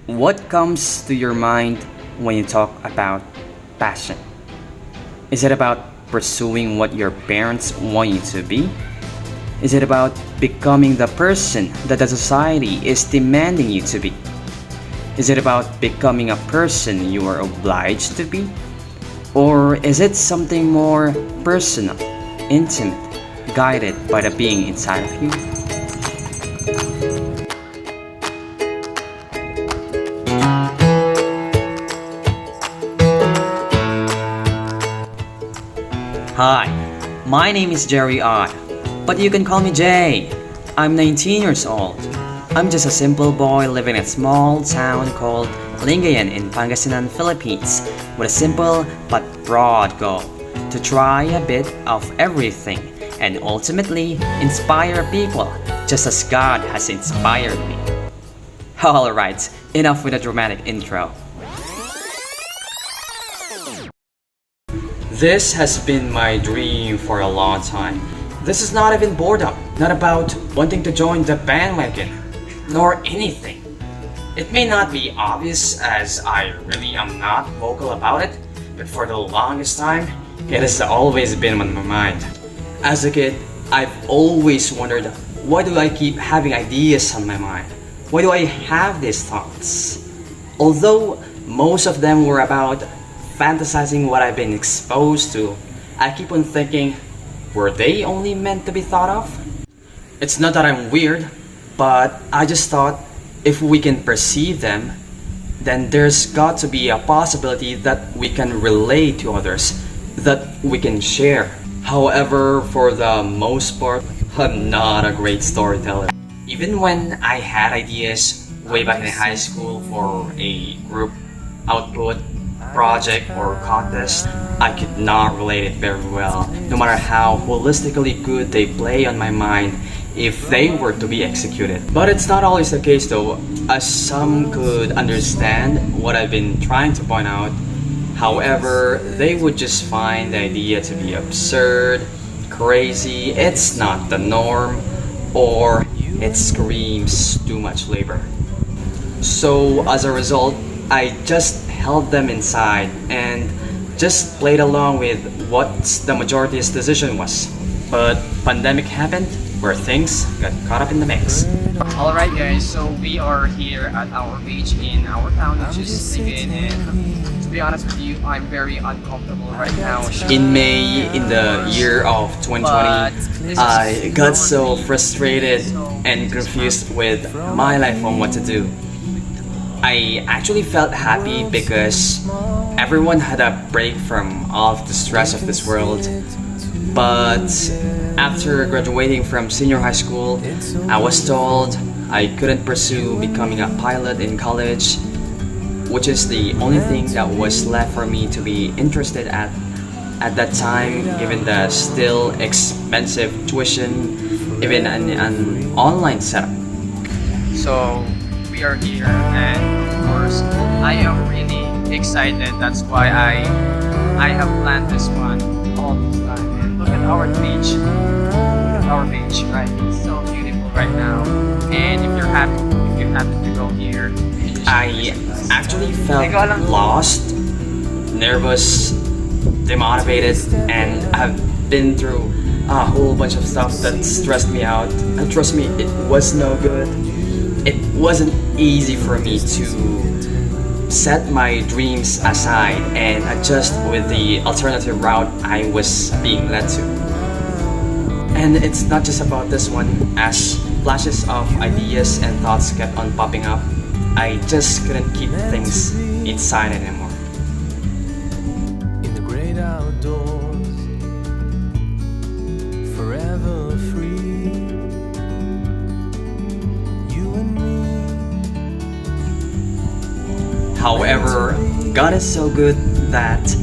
What comes to your mind when you talk about passion? Is it about pursuing what your parents want you to be? Is it about becoming the person that the society is demanding you to be? Is it about becoming a person you are obliged to be? Or is it something more personal, intimate, guided by the being inside of you? Hi, my name is Jerry Odd, but you can call me Jay. I'm 19 years old. I'm just a simple boy living in a small town called Lingayen in Pangasinan, Philippines, with a simple but broad goal to try a bit of everything and ultimately inspire people just as God has inspired me. Alright, enough with a dramatic intro. This has been my dream for a long time. This is not even boredom, not about wanting to join the bandwagon, nor anything. It may not be obvious as I really am not vocal about it, but for the longest time, it has always been on my mind. As a kid, I've always wondered, why do I keep having ideas on my mind? Why do I have these thoughts? Although most of them were about fantasizing what I've been exposed to, I keep on thinking, were they only meant to be thought of? It's not that I'm weird, but I just thought if we can perceive them, then there's got to be a possibility that we can relate to others, that we can share. However, for the most part, I'm not a great storyteller. Even when I had ideas way back in high school for a group output, project, or contest, I could not relate it very well, no matter how holistically good they play on my mind if they were to be executed. But it's not always the case though, as some could understand what I've been trying to point out. However, they would just find the idea to be absurd, crazy, it's not the norm, or it screams too much labor. So as a result, I just held them inside and just played along with what the majority's decision was. But pandemic happened where things got caught up in the mix. Alright guys, so we are here at our beach in our town, which is Ligayen, and to be honest with you, I'm very uncomfortable right now. In May, in the year of 2020, I got so frustrated and confused with my life on what to do. I actually felt happy because everyone had a break from all of the stress of this world. But after graduating from senior high school, I was told I couldn't pursue becoming a pilot in college, which is the only thing that was left for me to be interested at that time, given the still expensive tuition, even an online setup. So we are here, and of course, I am really excited. That's why I have planned this one all this time. And look at our beach. Look at our beach, right? It's so beautiful right now. And if you happen to go here, I actually felt lost, nervous, demotivated, and I've been through a whole bunch of stuff that stressed me out. And trust me, it was no good. It wasn't easy for me to set my dreams aside and adjust with the alternative route I was being led to. And it's not just about this one, as flashes of ideas and thoughts kept on popping up. I just couldn't keep things inside anymore. In the great outdoors, forever free, you and me. However, God is so good that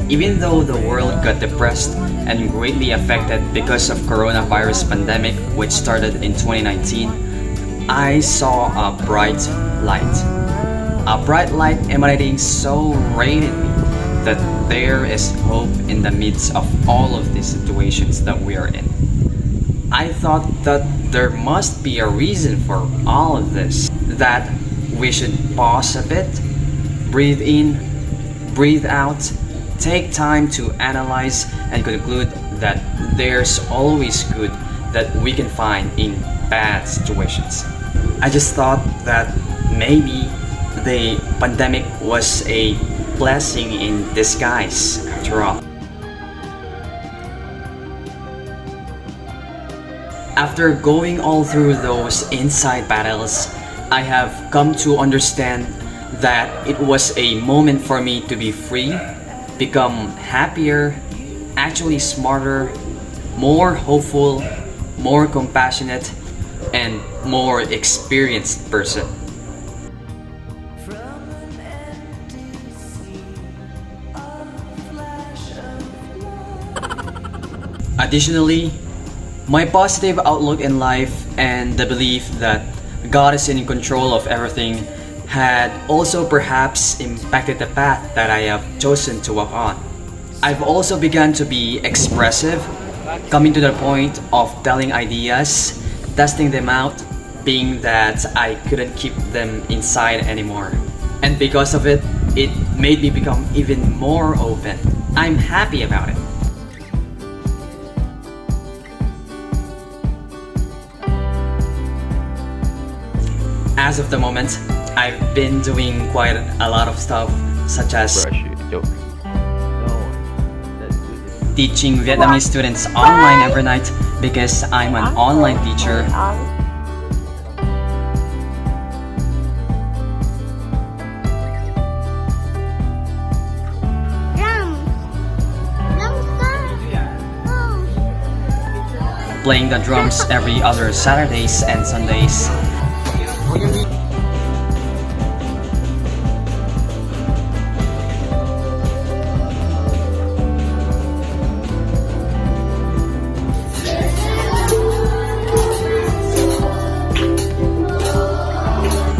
even though the world got depressed and greatly affected because of coronavirus pandemic, which started in 2019, I saw a bright light. A bright light emanating so radiant me that there is hope in the midst of all of these situations that we are in. I thought that there must be a reason for all of this, that we should pause a bit, breathe in, breathe out, take time to analyze and conclude that there's always good that we can find in bad situations. I just thought that maybe the pandemic was a blessing in disguise after all. After going all through those inside battles, I have come to understand that it was a moment for me to be free, become happier, actually smarter, more hopeful, more compassionate, and more experienced person. Additionally, my positive outlook in life and the belief that God is in control of everything had also perhaps impacted the path that I have chosen to walk on. I've also begun to be expressive, coming to the point of telling ideas, testing them out, being that I couldn't keep them inside anymore. And because of it, it made me become even more open. I'm happy about it. As of the moment, I've been doing quite a lot of stuff, such as teaching Vietnamese students online every night because I'm an online teacher. Playing the drums every other Saturdays and Sundays.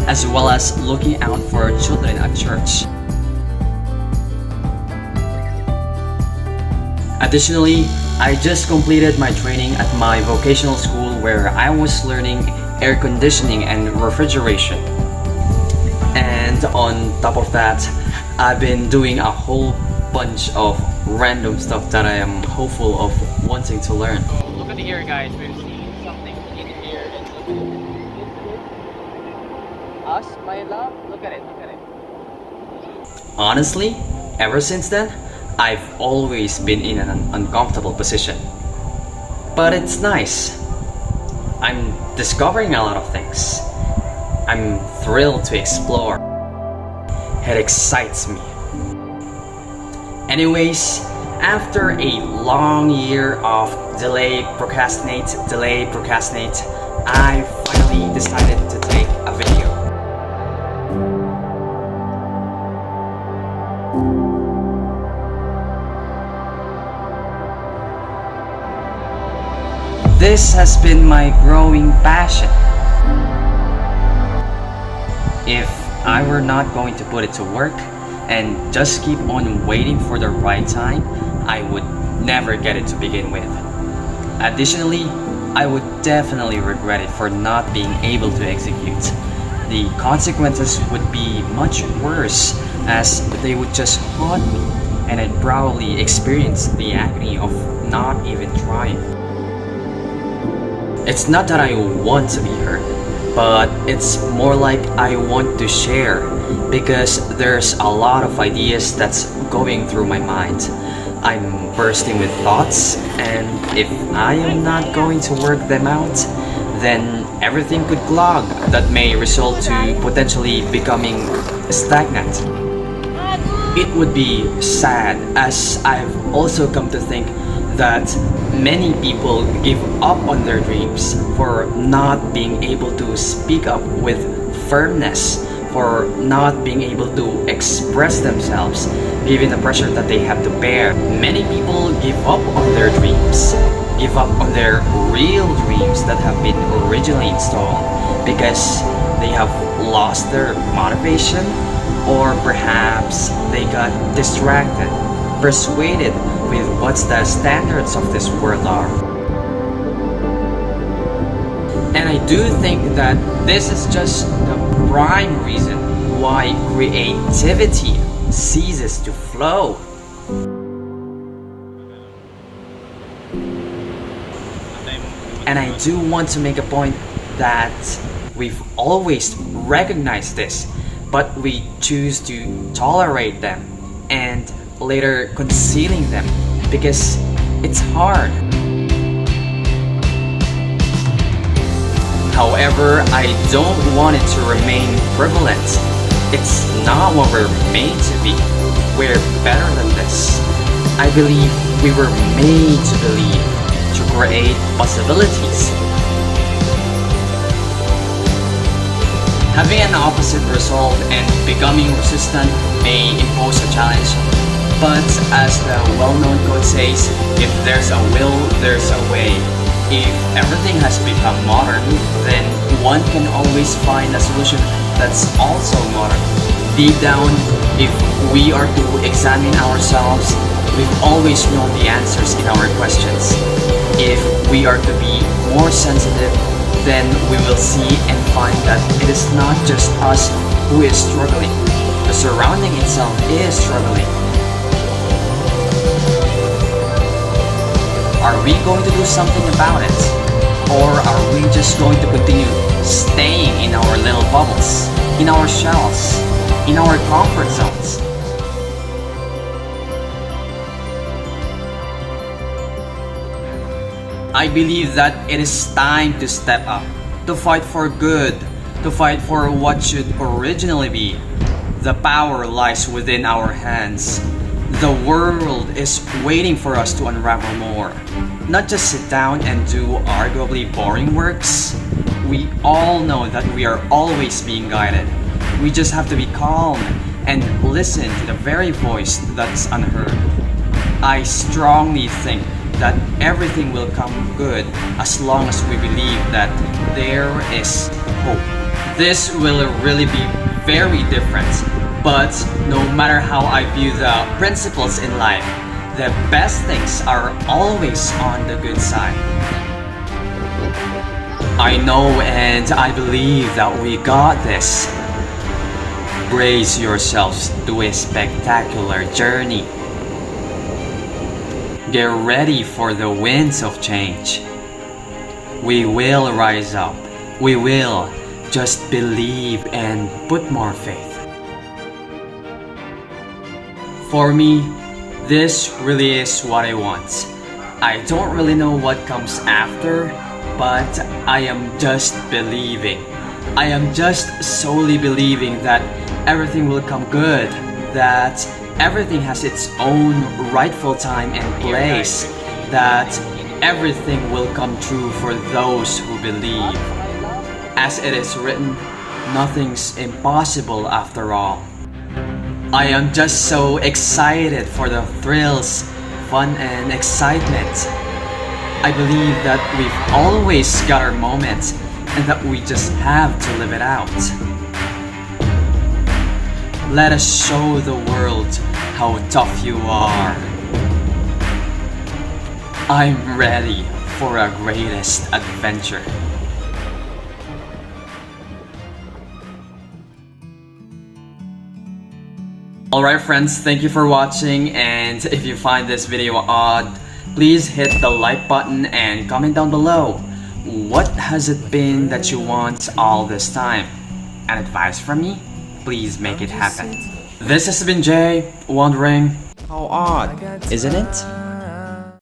As well as looking out for children at church. Additionally, I just completed my training at my vocational school where I was learning air conditioning and refrigeration. And on top of that, I've been doing a whole bunch of random stuff that I am hopeful of wanting to learn. Look at here, guys. We've seen something in here. And look at it. Us, my love. Look at it. Look at it. Honestly, ever since then, I've always been in an uncomfortable position. But it's nice. I'm discovering a lot of things. I'm thrilled to explore. It excites me. Anyways, after a long year of delay, procrastinate, I finally decided to take a video. This has been my growing passion. If I were not going to put it to work and just keep on waiting for the right time, I would never get it to begin with. Additionally, I would definitely regret it for not being able to execute. The consequences would be much worse as they would just haunt me and I'd probably experience the agony of not even trying. It's not that I want to be heard, but it's more like I want to share because there's a lot of ideas that's going through my mind. I'm bursting with thoughts, and if I am not going to work them out, then everything could clog that may result to potentially becoming stagnant. It would be sad, as I've also come to think that many people give up on their dreams for not being able to speak up with firmness, for not being able to express themselves given the pressure that they have to bear. Many people give up on their dreams, give up on their real dreams that have been originally installed because they have lost their motivation, or perhaps they got distracted, persuaded with what's the standards of this world are. And I do think that this is just the prime reason why creativity ceases to flow. And I do want to make a point that we've always recognized this, but we choose to tolerate them and later concealing them because it's hard. However, I don't want it to remain prevalent. It's not what we're made to be. We're better than this. I believe we were made to believe, to create possibilities. Having an opposite result and becoming resistant may impose a challenge, but as the well-known quote says, if there's a will, there's a way. If everything has become modern, then one can always find a solution that's also modern. Deep down, if we are to examine ourselves, we've always known the answers in our questions. If we are to be more sensitive, then we will see and find that it is not just us who is struggling. The surrounding itself is struggling. Are we going to do something about it? Or are we just going to continue staying in our little bubbles, in our shells, in our comfort zones? I believe that it is time to step up, to fight for good, to fight for what should originally be. The power lies within our hands. The world is waiting for us to unravel more. Not just sit down and do arguably boring works. We all know that we are always being guided. We just have to be calm and listen to the very voice that's unheard. I strongly think that everything will come good as long as we believe that there is hope. This will really be very different, but no matter how I view the principles in life, the best things are always on the good side. I know and I believe that we got this. Brace yourselves to a spectacular journey. Get ready for the winds of change. We will rise up. We will. Just believe and put more faith. For me, this really is what I want. I don't really know what comes after, but I am just believing. I am just solely believing that everything will come good, that everything has its own rightful time and place, that everything will come true for those who believe. As it is written, nothing's impossible after all. I am just so excited for the thrills, fun, and excitement. I believe that we've always got our moments and that we just have to live it out. Let us show the world how tough you are. I'm ready for our greatest adventure. Alright friends, thank you for watching, and if you find this video odd, please hit the like button and comment down below. What has it been that you want all this time? An advice from me? Please make it happen. This has been Jay, wondering, how odd, isn't it?